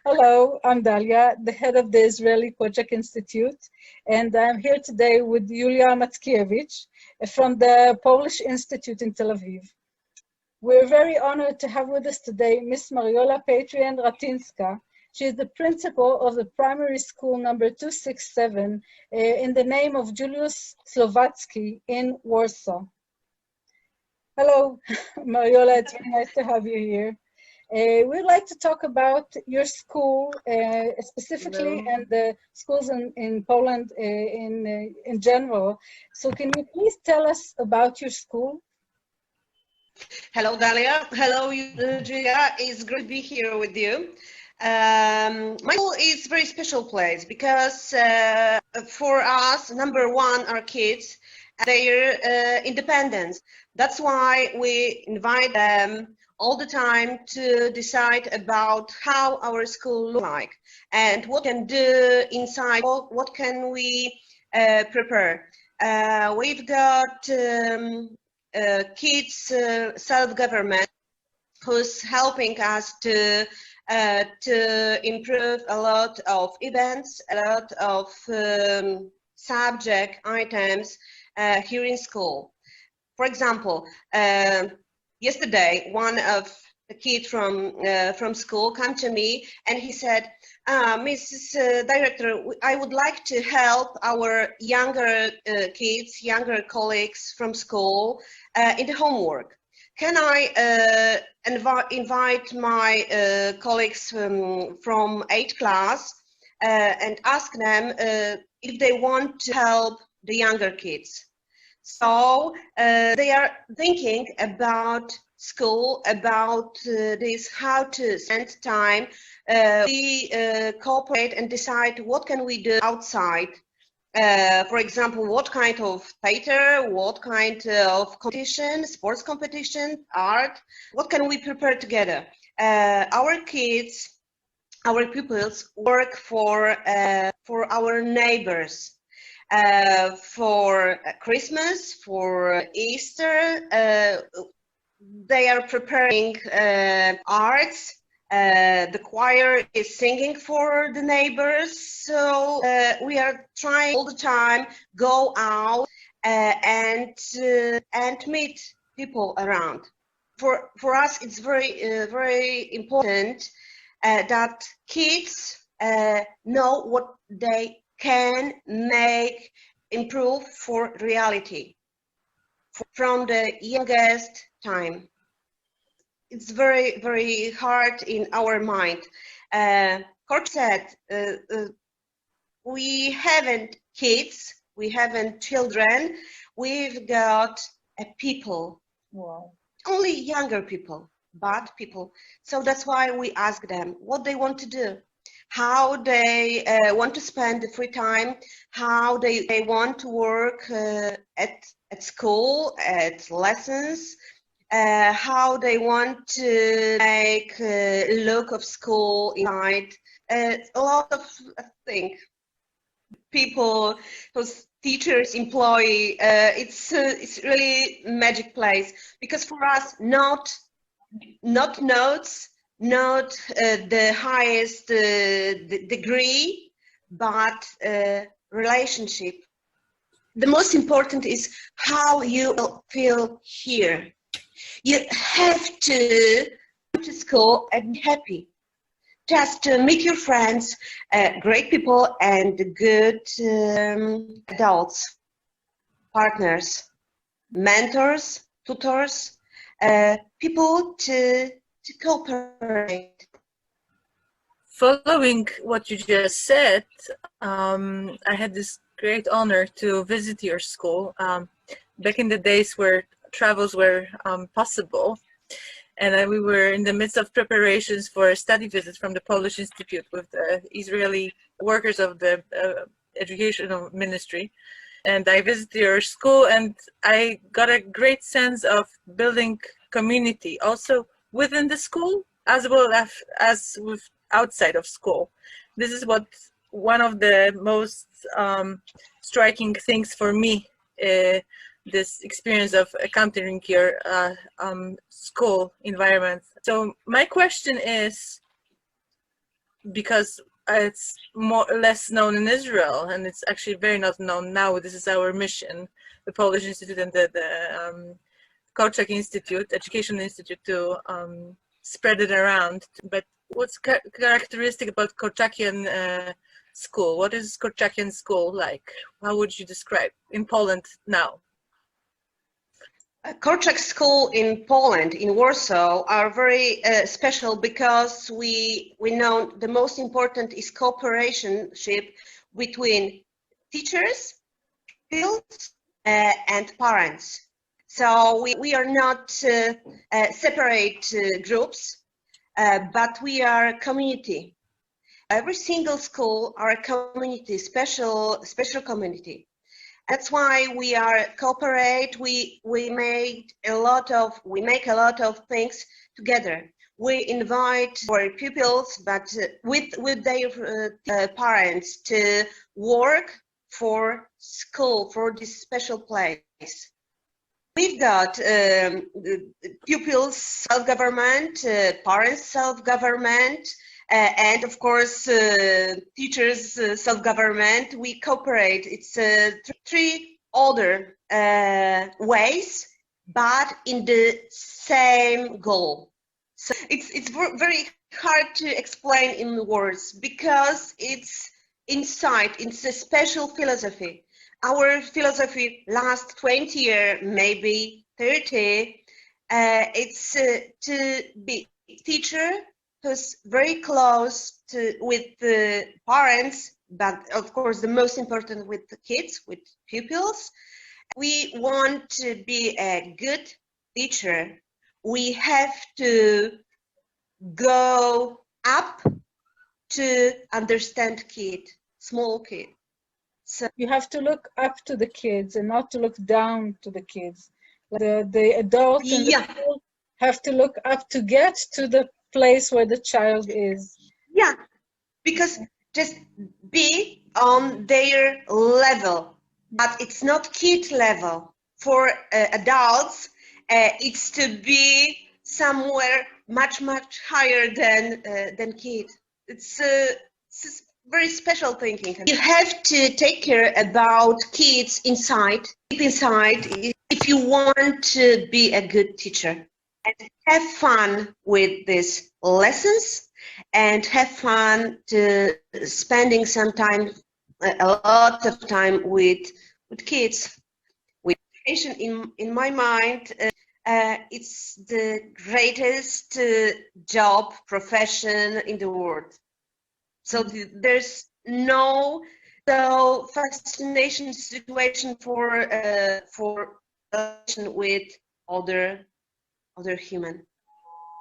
Hello, I'm Dalia, the head of the Israeli Kojak Institute, and I'm here today with Yulia Matskiewicz from the Polish Institute in Tel Aviv. We're very honored to have with us today Miss Meriולה Ratinska. She is the principal of the primary school number 267 in the name of Julius Slovatsky in Warsaw. Hello, Meriולה, it's very nice to have you here. We'd like to talk about your school specifically. Hello. And the schools in Poland in general. So can you please tell us about your school? Hello, Dalia. Hello, Julia. It's great to be here with you. My school is a very special place because for us, number one, our kids, their independence. That's why we invite them all the time to decide about how our school looks like and what can do inside, what can we prepare. We've got kids self-government who's helping us to improve a lot of events, a lot of subject items here in school. For example, yesterday, one of the kids from school came to me and he said, Mrs. Director, I would like to help our younger kids, younger colleagues from school in the homework. Can I invite my colleagues from 8th class and ask them if they want to help the younger kids? So they are thinking about school, about this, how to spend time. We cooperate and decide what can we do outside. For example, what kind of theater, what kind of competition, sports competition, art, what can we prepare together? Our kids, our pupils work for our neighbors. For Christmas, for Easter, they are preparing arts. The choir is singing for the neighbors. So we are trying all the time go out and meet people around. For us, it's very important that kids know what they can make improve for reality from the youngest time. It's very, very hard in our mind. Cort said, we haven't kids, we haven't children, we've got people. Wow. Only younger people, but people. So that's why we ask them what they want to do, how they want to spend the free time, how they want to work at school, at lessons, how they want to make look of school inside. A lot of things. People, whose teachers, employee, it's really magic place because for us, not notes, not the highest degree, but relationship. The most important is how you will feel here. You have to come to school and be happy. Just to meet your friends, great people and good adults, partners, mentors, tutors, people to cooperate. Following what you just said, I had this great honor to visit your school back in the days where travels were possible. And we were in the midst of preparations for a study visit from the Polish Institute with the Israeli workers of the educational ministry. And I visited your school and I got a great sense of building community also within the school as well as with outside of school. This is what one of the most striking things for me, this experience of encountering your school environment. So my question is, because it's less known in Israel, and it's actually very not known now. This is our mission, the Polish Institute and the Kowczak Institute, Education Institute, to spread it around. But what's characteristic about Kowczakian school? What is Kowczakian school like? How would you describe in Poland now? Kowczak school in Poland, in Warsaw, are very special because we know the most important is cooperation between teachers, pupils, and parents. So we are not separate groups, but we are a community. Every single school are a community, special community. That's why we are cooperate. We make a lot of things together. We invite our pupils, but with their parents, to work for school, for this special place. We've got pupils self-government, parents self-government, and of course teachers self-government. We cooperate. It's three other ways, but in the same goal. So it's very hard to explain in words because it's inside. It's a special philosophy. Our philosophy lasts 20 years, maybe 30. It's to be teacher who's very close with the parents, but of course the most important with the kids, with pupils. We want to be a good teacher. We have to go up to understand kid, small kid. So you have to look up to the kids and not to look down to the kids. The adult and the school have to look up to get to the place where the child is. Yeah, because just be on their level, but it's not kid level. For adults, it's to be somewhere much higher than kid. It's very special thinking. You have to take care about kids inside, deep inside, if you want to be a good teacher. And have fun with these lessons, and have fun to spending some time, a lot of time with kids. With education, in my mind, it's the greatest job, profession in the world. So there's no fascination situation for with other human.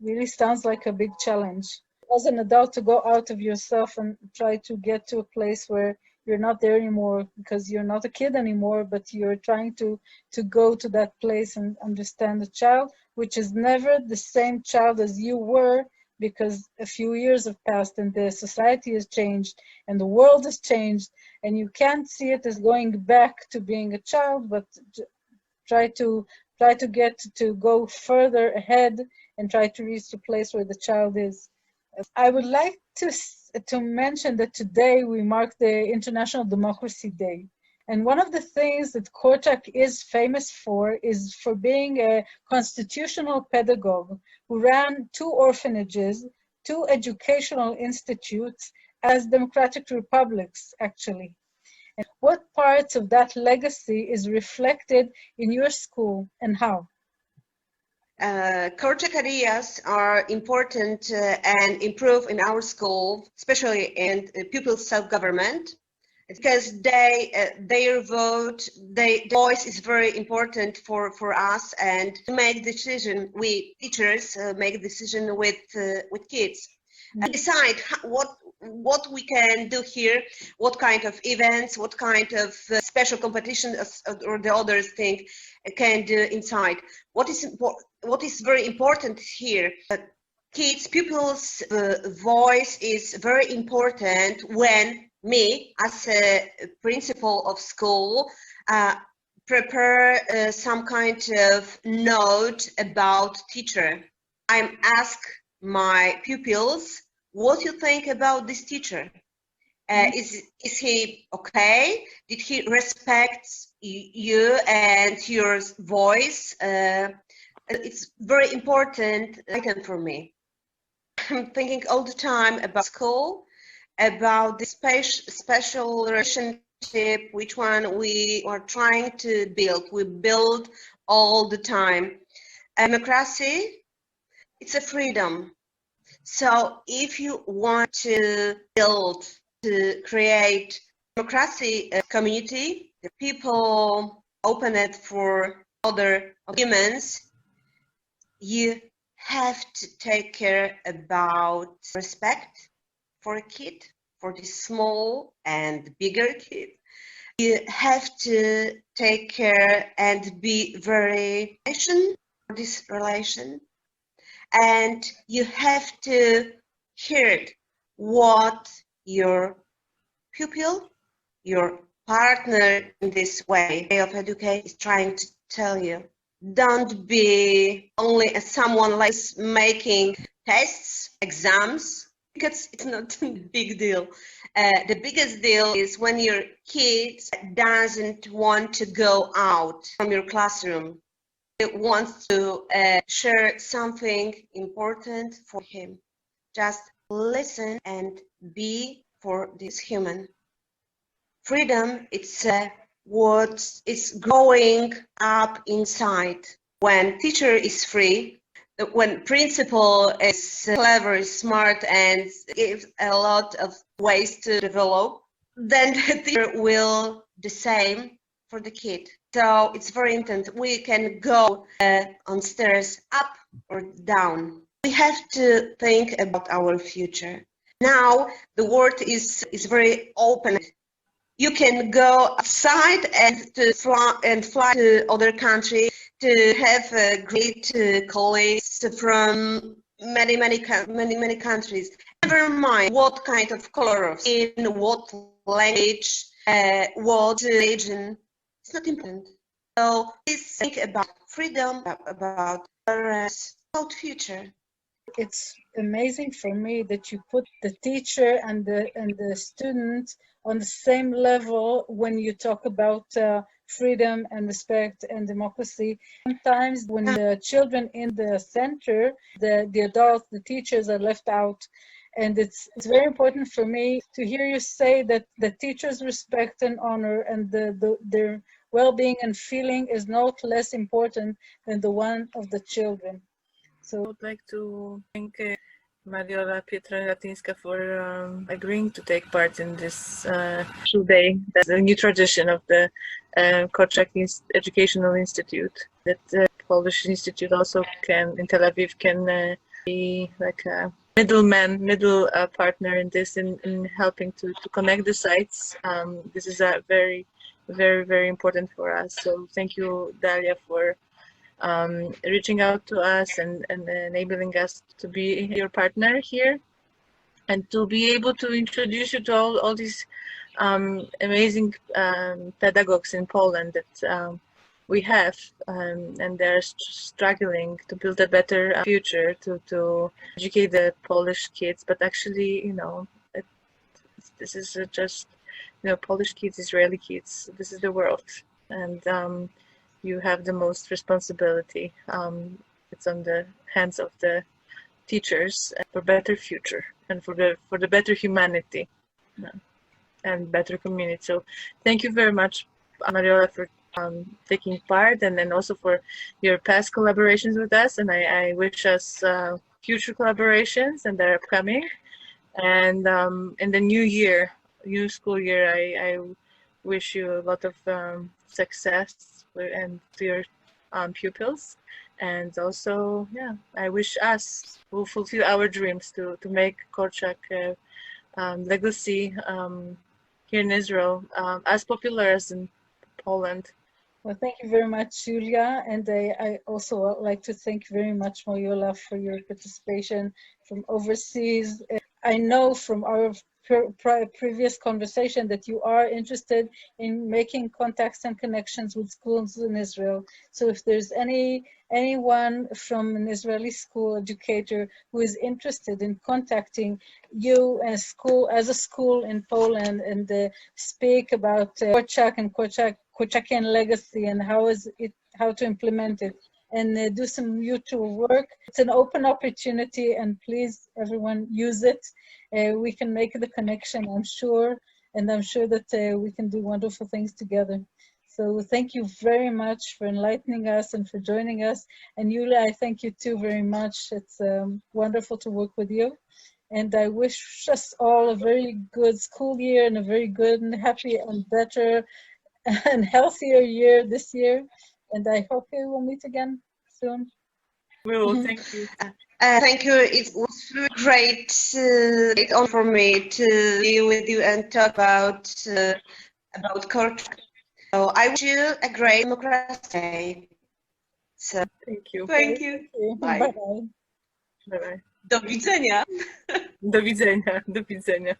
Really sounds like a big challenge. As an adult, to go out of yourself and try to get to a place where you're not there anymore because you're not a kid anymore, but you're trying to go to that place and understand the child, which is never the same child as you were, because a few years have passed and the society has changed and the world has changed, and you can't see it as going back to being a child, but try to get to go further ahead and try to reach the place where the child is. I would like to mention that today we mark the International Democracy Day. And one of the things that Kowczak is famous for is for being a constitutional pedagogue who ran 2 orphanages, 2 educational institutes as democratic republics, actually. And what parts of that legacy is reflected in your school and how? Kowczak ideas are important and improve in our school, especially in pupils' self-government, because their vote, their voice is very important for us, and to make decision, we teachers make decision with kids and decide what we can do here, what kind of events, what kind of special competition or the others think can do inside. What is very important here, kids, pupils' voice is very important when me, as a principal of school, prepare some kind of note about teacher. I'm ask my pupils what you think about this teacher. Is he okay? Did he respect you and your voice? It's very important item for me. I'm thinking all the time about school, about the special relationship, which one we are trying to build. We build all the time. Democracy, it's a freedom. So if you want to build, to create democracy community, the people open it for other humans, you have to take care about respect for a kid, for the small and bigger kid. You have to take care and be very patient for this relation. And you have to hear what your pupil, your partner in this way of education is trying to tell you. Don't be only someone like making tests, exams, because it's not a big deal. The biggest deal is when your kid doesn't want to go out from your classroom. It wants to share something important for him. Just listen and be for this human. Freedom, it's what is growing up inside. When teacher is free, when principal is clever, is smart, and gives a lot of ways to develop, then the teacher will the same for the kid. So it's very important. We can go on stairs up or down. We have to think about our future. Now the world is very open. You can go outside and fly to other countries to have great colleagues from many countries. Never mind what kind of color of skin, what language, what religion. It's not important. So please think about freedom, about tolerance, about future. It's amazing for me that you put the teacher and the student on the same level when you talk about freedom and respect and democracy. Sometimes when the children in the center, the adults, the teachers are left out. And it's very important for me to hear you say that the teachers' respect and honor and their well-being and feeling is not less important than the one of the children. So I would like to thank Mariola Pietra-Latinska for agreeing to take part in this day. That's a new tradition of the Kórczak Educational Institute. That Polish Institute also in Tel Aviv can be like a middle partner in this, in helping to connect the sites. This is a very, very, very important for us. So thank you, Dalia, for reaching out to us and enabling us to be your partner here and to be able to introduce you to all these amazing pedagogues in Poland that we have, and they're struggling to build a better future, to educate the Polish kids. But actually, this is just, Polish kids, Israeli kids, this is the world. And you have the most responsibility. It's on the hands of the teachers for better future and for the better humanity and better community. So thank you very much, Mariola, for taking part, and then also for your past collaborations with us. And I wish us future collaborations, and they're upcoming. And in the new school year, I wish you a lot of success and to your pupils, and also I wish us will fulfill our dreams to make Kórczak legacy here in Israel as popular as in Poland. Well, thank you very much, Julia, and I also like to thank very much Mariola for your participation from overseas. I know from our previous conversation that you are interested in making contacts and connections with schools in Israel. So if there's anyone from an Israeli school educator who is interested in contacting you as a school in Poland and speak about Korczak and Korczakian legacy and how to implement it, and do some mutual work. It's an open opportunity, and please, everyone, use it. We can make the connection, I'm sure, and I'm sure that we can do wonderful things together. So thank you very much for enlightening us and for joining us. And Yulia, I thank you too very much. It's wonderful to work with you. And I wish us all a very good school year and a very good and happy and better and healthier year this year. And I hope we will meet again soon. We will. Thank you. Thank you. It was really great honor for me to be with you and talk about Korczak. So I wish you a great democracy day. So Thank you. Thank you. Bye. Bye-bye. Bye-bye. Do widzenia. Do widzenia. Do widzenia.